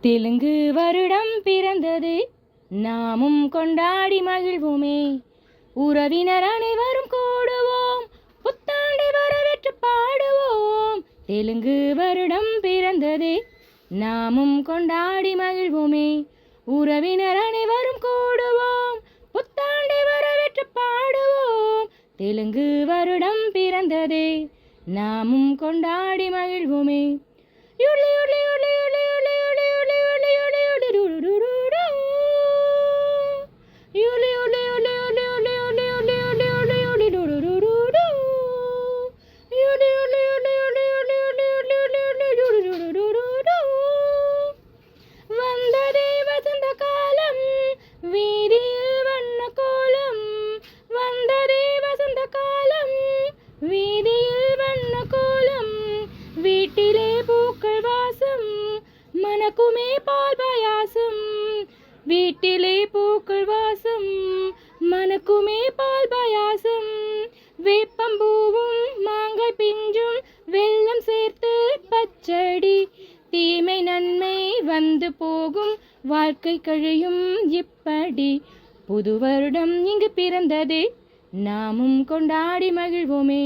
தெலுங்கு வருடம் பிறந்தது, நாமும் கொண்டாடி மகிழ்வோமே. உறவினர் அனைவரும் கூடுவோம், புத்தாண்டை வரவேற்று பாடுவோம். தெலுங்கு வருடம் பிறந்தது, நாமும் கொண்டாடி மகிழ்வோமே. உறவினர் அனைவரும் கூடுவோம், புத்தாண்டை வரவேற்று பாடுவோம். தெலுங்கு வருடம் பிறந்தது, நாமும் கொண்டாடி மகிழ்வோமே. யுலி யுலி யுலி யுலி யுலி யுலி யுலி யுலி யுலி யுலி டுடுடுடுடு. யுலி யுலி யுலி யுலி யுலி யுலி யுலி யுலி யுலி யுலி டுடுடுடுடு. யுலி யுலி யுலி யுலி யுலி யுலி யுலி யுலி யுலி டுடுடுடுடு. வந்ததே வசந்த காலம், வீதியில் வண்ண கோலம். வந்ததே வசந்த காலம், வீதியில் வண்ண கோலம். வீட்டிலே பூக்கள் வாசம், மனக்குமே பால் பாயாசம். வீட்டிலே பூக்கள் வாசம், மனக்குமே பால் பாயாசம். வேப்பம்பூவும் மாங்காய் பிஞ்சும் வெல்லம் சேர்த்து பச்சடி. தீமை நன்மை வந்து போகும், வாழ்க்கை கழியும் இப்படி. புது வருடம் இங்கு பிறந்ததே, நாமும் கொண்டாடி மகிழ்வோமே.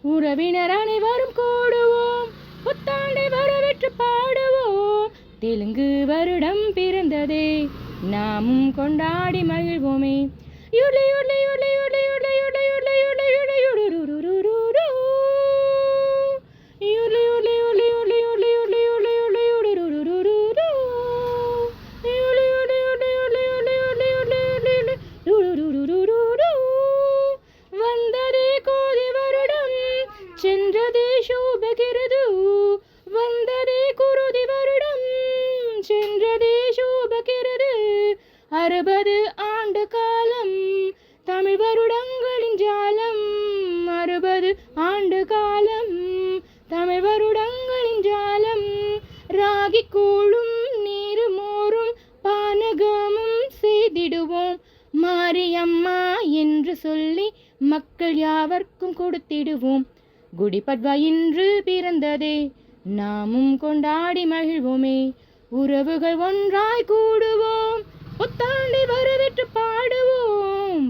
உறவினர் அனைவரும் கூடுவோம், புத்தாண்டை வரவேற்று பாடுவோம். தெலுங்கு வருடம் பிறந்ததே, நாமும் கொண்டாடி மகிழ்வோமே. யுலி யுலி யுலி யுலி யுலி யுலி யுலி யுலி யுலி யுடுடுடுடுடு. யுலி யுலி யுலி யுலி யுலி யுலி யுலி யுலி யுடுடுடுடுடு. யுலி யுலி யுலி யுலி யுலி யுலி யுலி யுலி டுடுடுடுடுடு. வந்ததே கோதி வருடம், சென்றதே சோபகிருது. வந்ததே குருதி வருடம், சென்றதே சோபகிருது. 60 ஆண்டு காலம், தமிழ் வருடங்களின் ஜாலம். 60 ஆண்டு காலம், தமிழ் வருடங்களின் ஜாலம். ராகி கூழும் நீரு மோரும் பானகமும் செய்திடுவோம். மாரியம்மா என்று சொல்லி மக்கள் யாவர்க்கும் கொடுத்திடுவோம். குடிபட்வா இன்று பிறந்ததே, நாமும் கொண்டாடி மகிழ்வோமே. உறவுகள் ஒன்றாய் கூடுவோம், புத்தாண்டை வரவேற்று பாடுவோம்.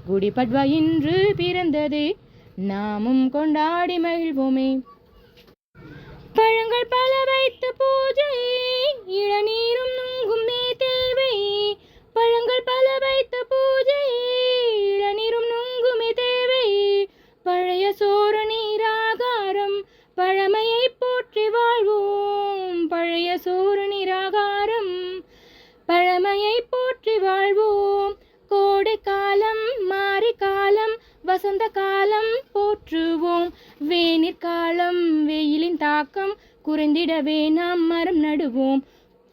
குடிபட்வா இன்று பிறந்ததே, நாமும் கொண்டாடி மகிழ்வோமே. பழங்கள் பல வைத்து பூஜை, இளநீரும் நுங்குமே தேவை. பழங்கள் பல வைத்து பூஜை, இளநீரும் நுங்குமே தேவை. பழைய சோறு நீராகாரம், பழமையை போற்றி வாழ்வோம். பழைய சோறு நீராகாரம், பழமையை போற்றி வாழ்வோம். கோடை காலம், மாரி காலம், வசந்த காலம் போற்றுவோம். வேநீர் காலம், வெயிலின் தாக்கம் குறைந்திடவே நாம் மரம் நடுவோம்.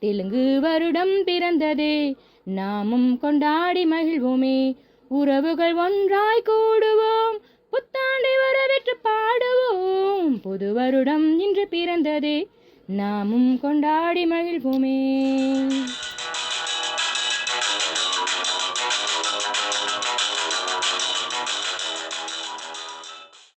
தெலுங்கு வருடம் பிறந்ததே, நாமும் கொண்டாடி மகிழ்வோமே. உறவுகள் ஒன்றாய் கூடுவோம், புத்தாண்டை வரவேற்று பாடுவோம். புது வருடம் இன்று பிறந்ததே, நாமும் கொண்டாடி மகிழ்வோமே.